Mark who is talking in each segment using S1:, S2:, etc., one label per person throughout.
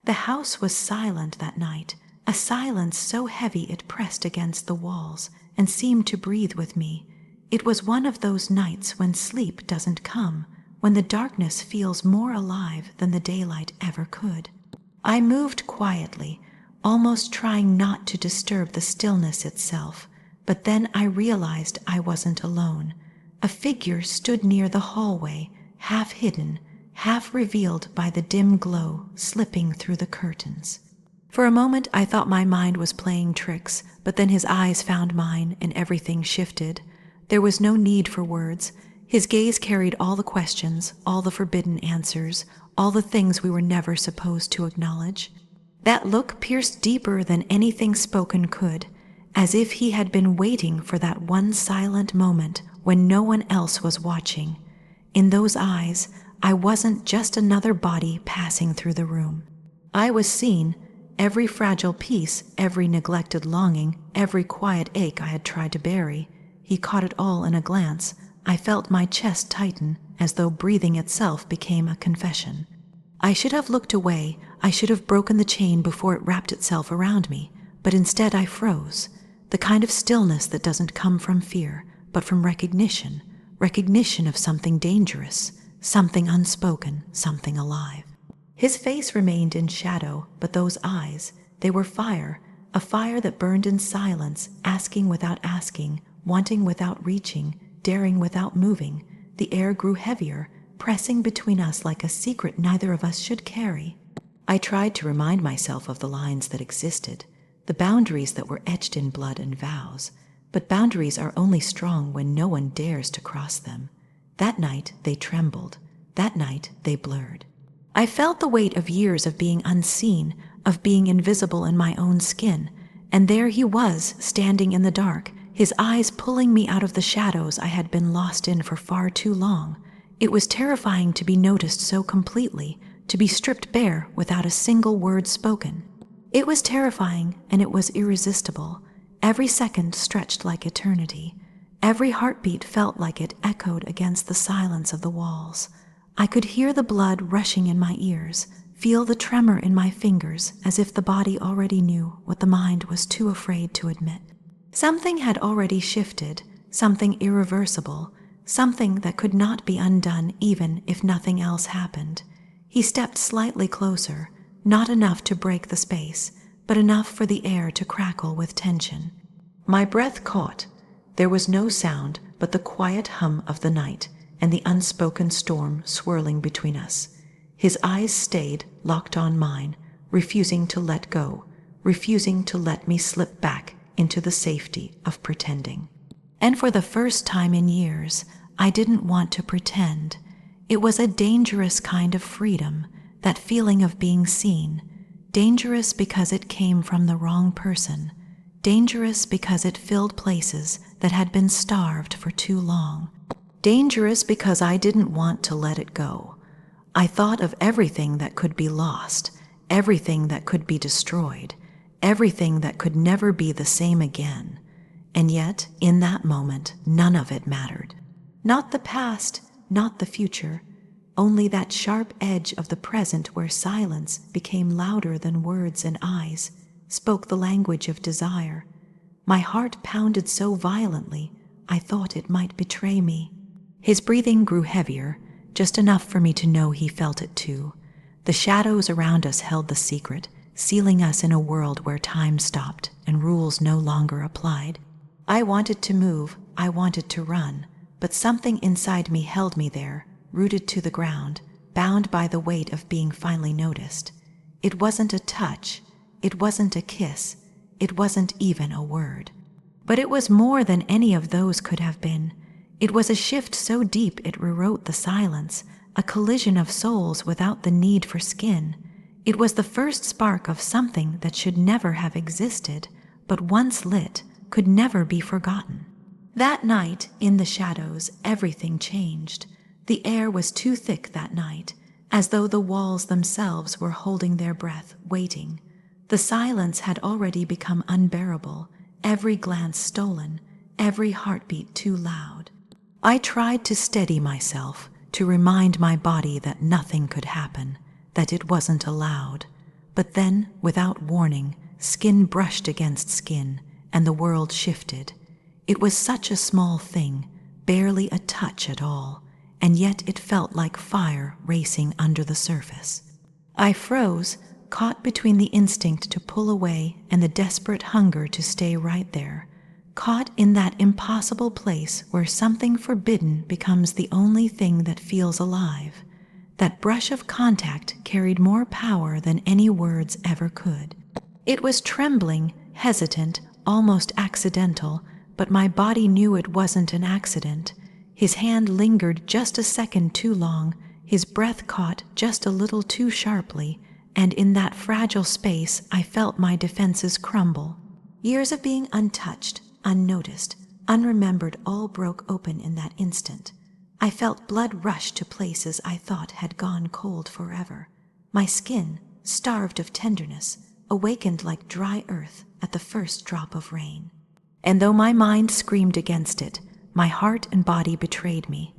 S1: The house was silent that night, a silence so heavy it pressed against the walls and seemed to breathe with me. It was one of those nights when sleep doesn't come, when the darkness feels more alive than the daylight ever could. I moved quietly, almost trying not to disturb the stillness itself, but then I realized I wasn't alone. A figure stood near the hallway, half hidden, half revealed by the dim glow slipping through the curtains. For a moment I thought my mind was playing tricks, but then his eyes found mine and everything shifted. There was no need for words. His gaze carried all the questions, all the forbidden answers, all the things we were never supposed to acknowledge. That look pierced deeper than anything spoken could, as if he had been waiting for that one silent moment when no one else was watching. In those eyes, I wasn't just another body passing through the room. I was seen, every fragile piece, every neglected longing, every quiet ache I had tried to bury. He caught it all in a glance. I felt my chest tighten, as though breathing itself became a confession. I should have looked away. I should have broken the chain before it wrapped itself around me, but instead I froze. The kind of stillness that doesn't come from fear, but from recognition of something dangerous, something unspoken, something alive. His face remained in shadow, but those eyes, they were fire, a fire that burned in silence, asking without asking, wanting without reaching, daring without moving. The air grew heavier, pressing between us like a secret neither of us should carry. I tried to remind myself of the lines that existed, the boundaries that were etched in blood and vows, but boundaries are only strong when no one dares to cross them. That night they trembled. That night they blurred. I felt the weight of years of being unseen, of being invisible in my own skin, and there he was, standing in the dark, his eyes pulling me out of the shadows I had been lost in for far too long. It was terrifying to be noticed so completely, to be stripped bare without a single word spoken. It was terrifying, and it was irresistible. Every second stretched like eternity. Every heartbeat felt like it echoed against the silence of the walls. I could hear the blood rushing in my ears, feel the tremor in my fingers, as if the body already knew what the mind was too afraid to admit. Something had already shifted, something irreversible, something that could not be undone even if nothing else happened. He stepped slightly closer, not enough to break the space, but enough for the air to crackle with tension. My breath caught. There was no sound but the quiet hum of the night and the unspoken storm swirling between us. His eyes stayed, locked on mine, refusing to let go, refusing to let me slip back into the safety of pretending. And for the first time in years, I didn't want to pretend. It was a dangerous kind of freedom, that feeling of being seen. Dangerous because it came from the wrong person. Dangerous because it filled places that had been starved for too long. Dangerous because I didn't want to let it go. I thought of everything that could be lost, everything that could be destroyed, everything that could never be the same again. And yet, in that moment, none of it mattered. Not the past, not the future, only that sharp edge of the present where silence became louder than words and eyes spoke the language of desire. My heart pounded so violently, I thought it might betray me. His breathing grew heavier, just enough for me to know he felt it too. The shadows around us held the secret, sealing us in a world where time stopped and rules no longer applied. I wanted to move, I wanted to run, but something inside me held me there, rooted to the ground, bound by the weight of being finally noticed. It wasn't a touch, it wasn't a kiss, it wasn't even a word. But it was more than any of those could have been. It was a shift so deep it rewrote the silence, a collision of souls without the need for skin. It was the first spark of something that should never have existed, but once lit, could never be forgotten. That night, in the shadows, everything changed. The air was too thick that night, as though the walls themselves were holding their breath, waiting. The silence had already become unbearable, every glance stolen, every heartbeat too loud. I tried to steady myself, to remind my body that nothing could happen, that it wasn't allowed. But then, without warning, skin brushed against skin, and the world shifted. It was such a small thing, barely a touch at all, and yet it felt like fire racing under the surface. I froze, caught between the instinct to pull away and the desperate hunger to stay right there, caught in that impossible place where something forbidden becomes the only thing that feels alive. That brush of contact carried more power than any words ever could. It was trembling, hesitant, almost accidental, but my body knew it wasn't an accident. His hand lingered just a second too long, his breath caught just a little too sharply, and in that fragile space I felt my defenses crumble. Years of being untouched, unnoticed, unremembered all broke open in that instant. I felt blood rush to places I thought had gone cold forever. My skin, starved of tenderness, awakened like dry earth at the first drop of rain. And though my mind screamed against it, my heart and body betrayed me.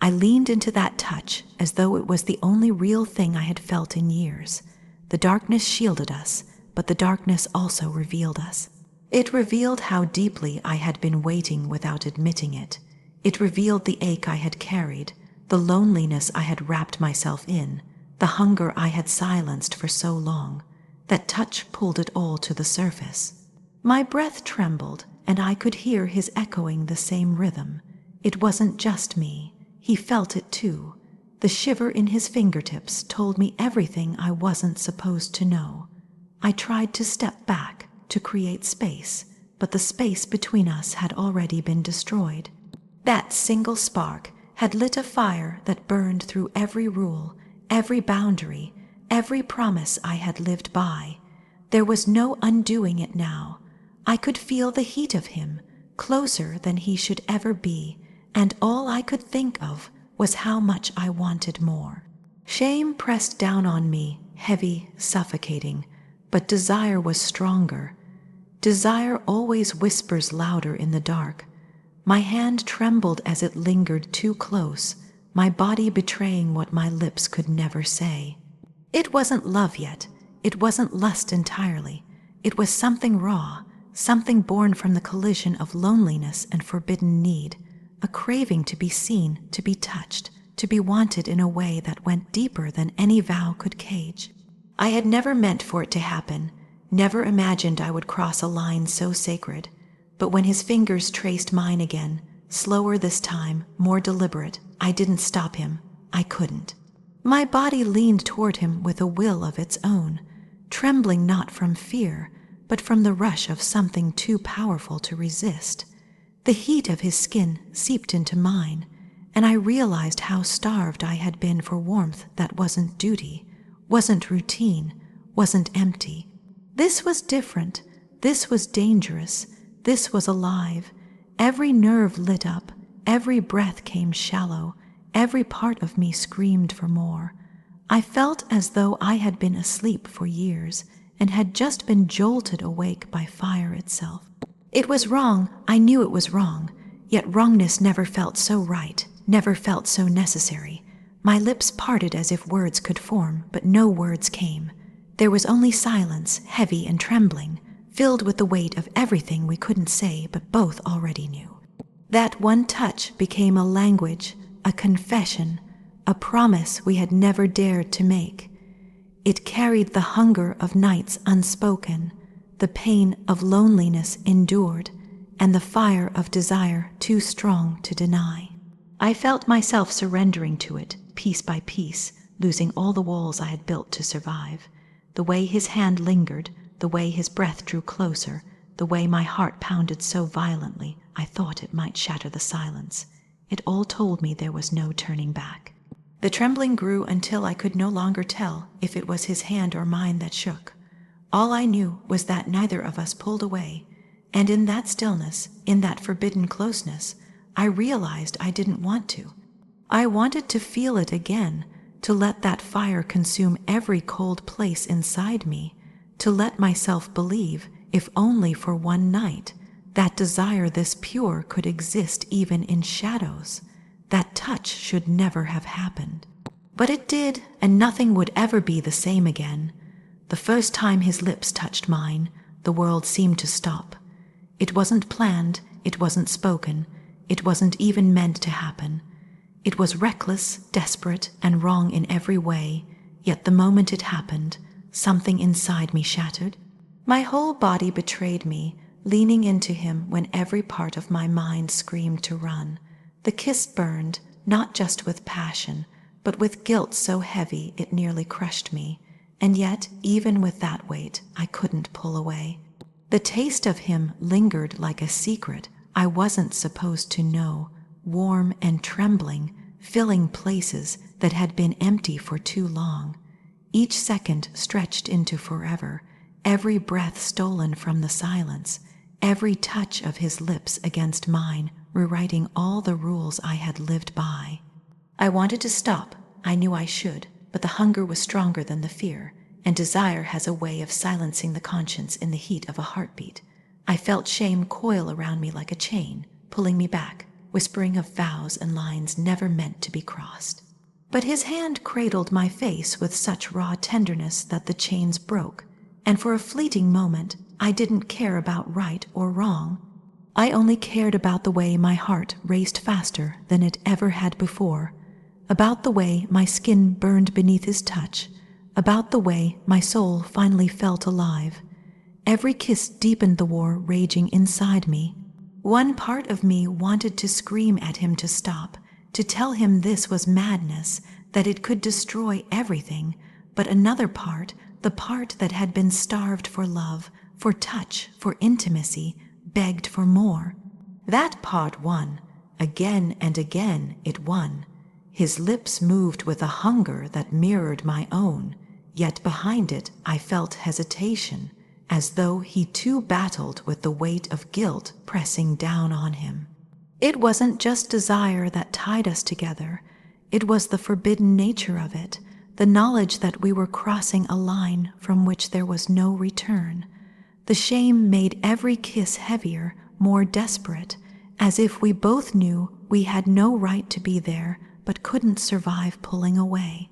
S1: I leaned into that touch as though it was the only real thing I had felt in years. The darkness shielded us, but the darkness also revealed us. It revealed how deeply I had been waiting without admitting it. It revealed the ache I had carried, the loneliness I had wrapped myself in, the hunger I had silenced for so long. That touch pulled it all to the surface. My breath trembled, and I could hear his echoing the same rhythm. It wasn't just me. He felt it too. The shiver in his fingertips told me everything I wasn't supposed to know. I tried to step back, to create space, but the space between us had already been destroyed. That single spark had lit a fire that burned through every rule, every boundary, every promise I had lived by. There was no undoing it now. I could feel the heat of him, closer than he should ever be, and all I could think of was how much I wanted more. Shame pressed down on me, heavy, suffocating, but desire was stronger. Desire always whispers louder in the dark. My hand trembled as it lingered too close, my body betraying what my lips could never say. It wasn't love yet. It wasn't lust entirely. It was something raw, something born from the collision of loneliness and forbidden need, a craving to be seen, to be touched, to be wanted in a way that went deeper than any vow could cage. I had never meant for it to happen, never imagined I would cross a line so sacred. But when his fingers traced mine again, slower this time, more deliberate, I didn't stop him. I couldn't. My body leaned toward him with a will of its own, trembling not from fear, but from the rush of something too powerful to resist. The heat of his skin seeped into mine, and I realized how starved I had been for warmth that wasn't duty, wasn't routine, wasn't empty. This was different. This was dangerous. This was alive. Every nerve lit up, every breath came shallow, every part of me screamed for more. I felt as though I had been asleep for years and had just been jolted awake by fire itself. It was wrong, I knew it was wrong, yet wrongness never felt so right, never felt so necessary. My lips parted as if words could form, but no words came. There was only silence, heavy and trembling, filled with the weight of everything we couldn't say but both already knew. That one touch became a language, a confession, a promise we had never dared to make. It carried the hunger of nights unspoken, the pain of loneliness endured, and the fire of desire too strong to deny. I felt myself surrendering to it, piece by piece, losing all the walls I had built to survive. The way his hand lingered, the way his breath drew closer, the way my heart pounded so violently I thought it might shatter the silence. It all told me there was no turning back. The trembling grew until I could no longer tell if it was his hand or mine that shook. All I knew was that neither of us pulled away, and in that stillness, in that forbidden closeness, I realized I didn't want to. I wanted to feel it again, to let that fire consume every cold place inside me, to let myself believe, if only for one night, that desire this pure could exist even in shadows. That touch should never have happened. But it did, and nothing would ever be the same again. The first time his lips touched mine, the world seemed to stop. It wasn't planned, it wasn't spoken, it wasn't even meant to happen. It was reckless, desperate, and wrong in every way, yet the moment it happened, something inside me shattered. My whole body betrayed me, leaning into him when every part of my mind screamed to run. The kiss burned, not just with passion, but with guilt so heavy it nearly crushed me. And yet, even with that weight, I couldn't pull away. The taste of him lingered like a secret I wasn't supposed to know, warm and trembling, filling places that had been empty for too long. Each second stretched into forever, every breath stolen from the silence, every touch of his lips against mine, rewriting all the rules I had lived by. I wanted to stop, I knew I should, but the hunger was stronger than the fear, and desire has a way of silencing the conscience in the heat of a heartbeat. I felt shame coil around me like a chain, pulling me back, whispering of vows and lines never meant to be crossed. But his hand cradled my face with such raw tenderness that the chains broke, and for a fleeting moment, I didn't care about right or wrong. I only cared about the way my heart raced faster than it ever had before, about the way my skin burned beneath his touch, about the way my soul finally felt alive. Every kiss deepened the war raging inside me. One part of me wanted to scream at him to stop, to tell him this was madness, that it could destroy everything, but another part, the part that had been starved for love, for touch, for intimacy, begged for more. That part won. Again and again it won. His lips moved with a hunger that mirrored my own, yet behind it I felt hesitation, as though he too battled with the weight of guilt pressing down on him. It wasn't just desire that tied us together, it was the forbidden nature of it, the knowledge that we were crossing a line from which there was no return. The shame made every kiss heavier, more desperate, as if we both knew we had no right to be there, but couldn't survive pulling away.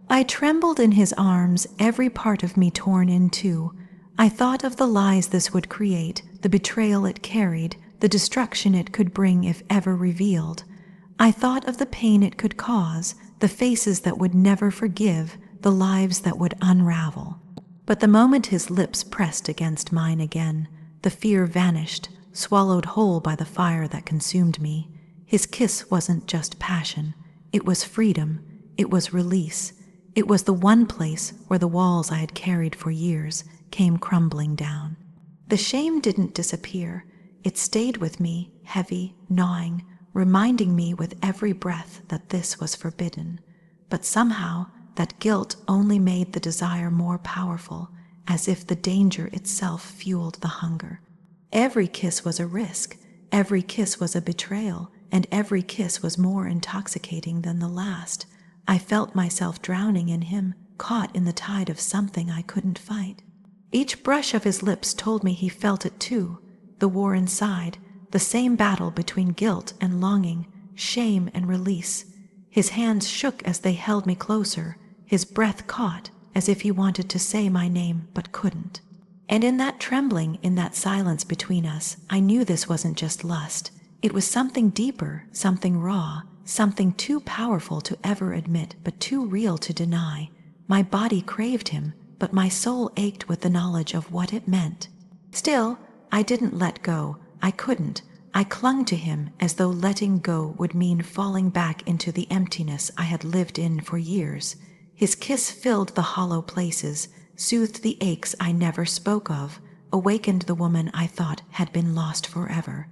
S1: I trembled in his arms, every part of me torn in two. I thought of the lies this would create, the betrayal it carried, the destruction it could bring if ever revealed. I thought of the pain it could cause, the faces that would never forgive, the lives that would unravel. But the moment his lips pressed against mine again, the fear vanished, swallowed whole by the fire that consumed me. His kiss wasn't just passion, it was freedom, it was release. It was the one place where the walls I had carried for years came crumbling down. The shame didn't disappear. It stayed with me, heavy, gnawing, reminding me with every breath that this was forbidden. But somehow, that guilt only made the desire more powerful, as if the danger itself fueled the hunger. Every kiss was a risk, every kiss was a betrayal, and every kiss was more intoxicating than the last. I felt myself drowning in him, caught in the tide of something I couldn't fight. Each brush of his lips told me he felt it too, the war inside, the same battle between guilt and longing, shame and release. His hands shook as they held me closer, his breath caught, as if he wanted to say my name but couldn't. And in that trembling, in that silence between us, I knew this wasn't just lust. It was something deeper, something raw, something too powerful to ever admit, but too real to deny. My body craved him, but my soul ached with the knowledge of what it meant. Still, I didn't let go. I couldn't. I clung to him as though letting go would mean falling back into the emptiness I had lived in for years. His kiss filled the hollow places, soothed the aches I never spoke of, awakened the woman I thought had been lost forever.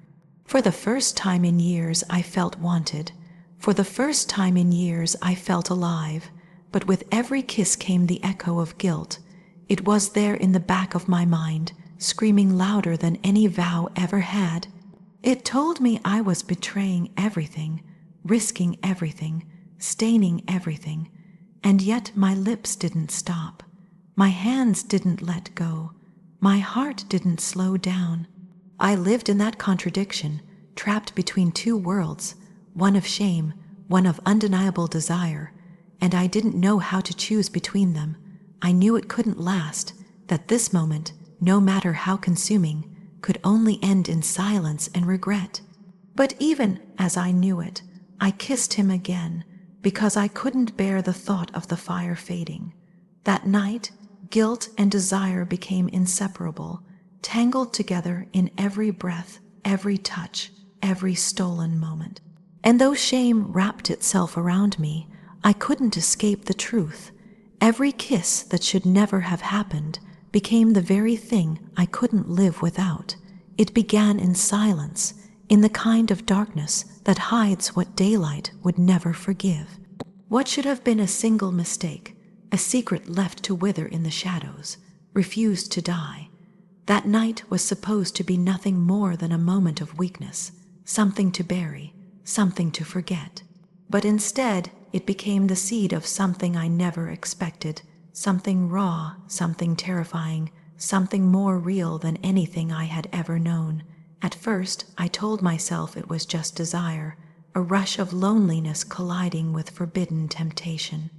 S1: For the first time in years, I felt wanted. For the first time in years, I felt alive, but with every kiss came the echo of guilt. It was there in the back of my mind, screaming louder than any vow ever had. It told me I was betraying everything, risking everything, staining everything, and yet my lips didn't stop. My hands didn't let go. My heart didn't slow down. I lived in that contradiction, trapped between two worlds, one of shame, one of undeniable desire, and I didn't know how to choose between them. I knew it couldn't last, that this moment, no matter how consuming, could only end in silence and regret. But even as I knew it, I kissed him again, because I couldn't bear the thought of the fire fading. That night, guilt and desire became inseparable, tangled together in every breath, every touch, every stolen moment. And though shame wrapped itself around me, I couldn't escape the truth. Every kiss that should never have happened became the very thing I couldn't live without. It began in silence, in the kind of darkness that hides what daylight would never forgive. What should have been a single mistake, a secret left to wither in the shadows, refused to die. That night was supposed to be nothing more than a moment of weakness, something to bury, something to forget. But instead, it became the seed of something I never expected, something raw, something terrifying, something more real than anything I had ever known. At first, I told myself it was just desire, a rush of loneliness colliding with forbidden temptation.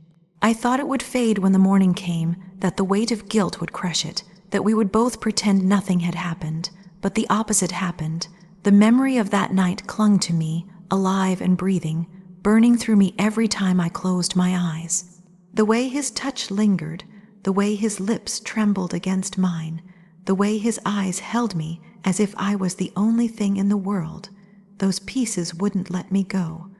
S1: I thought it would fade when the morning came, that the weight of guilt would crush it, that we would both pretend nothing had happened. But the opposite happened. The memory of that night clung to me, alive and breathing, burning through me every time I closed my eyes. The way his touch lingered, the way his lips trembled against mine, the way his eyes held me as if I was the only thing in the world, those pieces wouldn't let me go.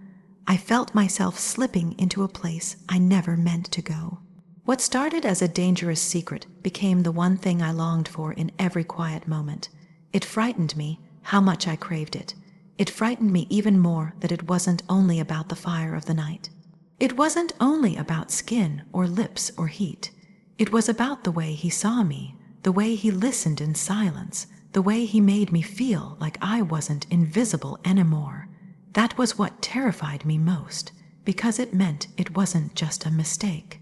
S1: I felt myself slipping into a place I never meant to go. What started as a dangerous secret became the one thing I longed for in every quiet moment. It frightened me how much I craved it. It frightened me even more that it wasn't only about the fire of the night. It wasn't only about skin or lips or heat. It was about the way he saw me, the way he listened in silence, the way he made me feel like I wasn't invisible anymore. That was what terrified me most, because it meant it wasn't just a mistake.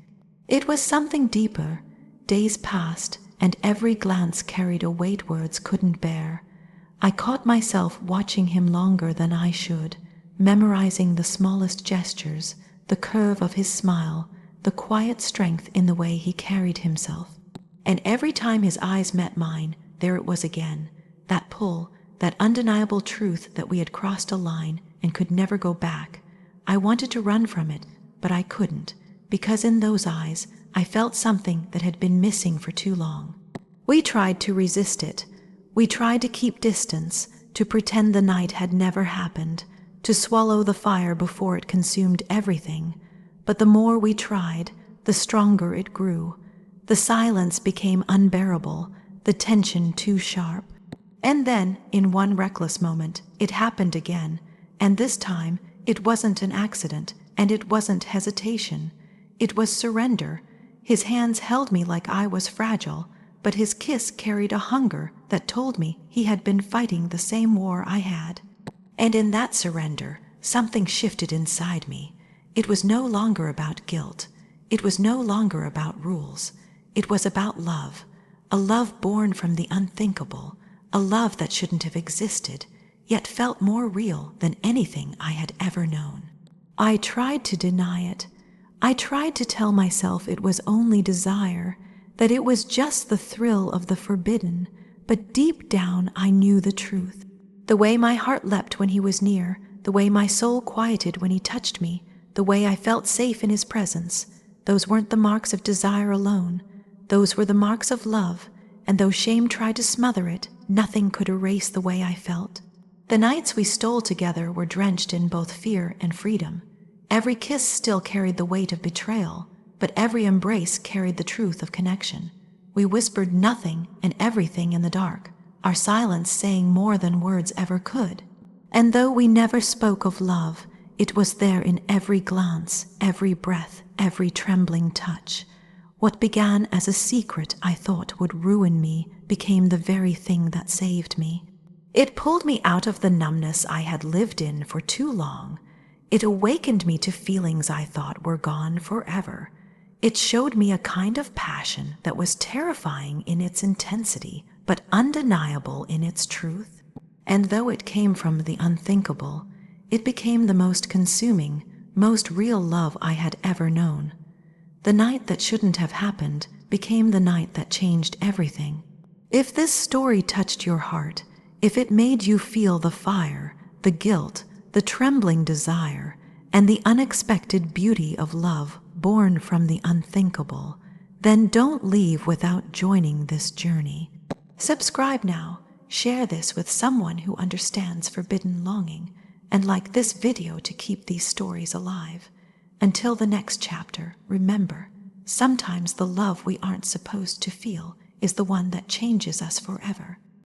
S1: It was something deeper. Days passed, and every glance carried a weight words couldn't bear. I caught myself watching him longer than I should, memorizing the smallest gestures, the curve of his smile, the quiet strength in the way he carried himself. And every time his eyes met mine, there it was again, that pull, that undeniable truth that we had crossed a line and could never go back. I wanted to run from it, but I couldn't, because in those eyes I felt something that had been missing for too long. We tried to resist it. We tried to keep distance, to pretend the night had never happened, to swallow the fire before it consumed everything. But the more we tried, the stronger it grew. The silence became unbearable, the tension too sharp. And then, in one reckless moment, it happened again, and this time it wasn't an accident, and it wasn't hesitation. It was surrender. His hands held me like I was fragile, but his kiss carried a hunger that told me he had been fighting the same war I had. And in that surrender, something shifted inside me. It was no longer about guilt. It was no longer about rules. It was about love, a love born from the unthinkable, a love that shouldn't have existed, yet felt more real than anything I had ever known. I tried to deny it. I tried to tell myself it was only desire, that it was just the thrill of the forbidden, but deep down I knew the truth. The way my heart leapt when he was near, the way my soul quieted when he touched me, the way I felt safe in his presence, those weren't the marks of desire alone. Those were the marks of love, and though shame tried to smother it, nothing could erase the way I felt. The nights we stole together were drenched in both fear and freedom. Every kiss still carried the weight of betrayal, but every embrace carried the truth of connection. We whispered nothing and everything in the dark, our silence saying more than words ever could. And though we never spoke of love, it was there in every glance, every breath, every trembling touch. What began as a secret I thought would ruin me became the very thing that saved me. It pulled me out of the numbness I had lived in for too long. It awakened me to feelings I thought were gone forever. It showed me a kind of passion that was terrifying in its intensity, but undeniable in its truth. And though it came from the unthinkable, it became the most consuming, most real love I had ever known. The night that shouldn't have happened became the night that changed everything. If this story touched your heart, if it made you feel the fire, the guilt, the trembling desire, and the unexpected beauty of love born from the unthinkable, then don't leave without joining this journey. Subscribe now, share this with someone who understands forbidden longing, and like this video to keep these stories alive. Until the next chapter, remember, sometimes the love we aren't supposed to feel is the one that changes us forever.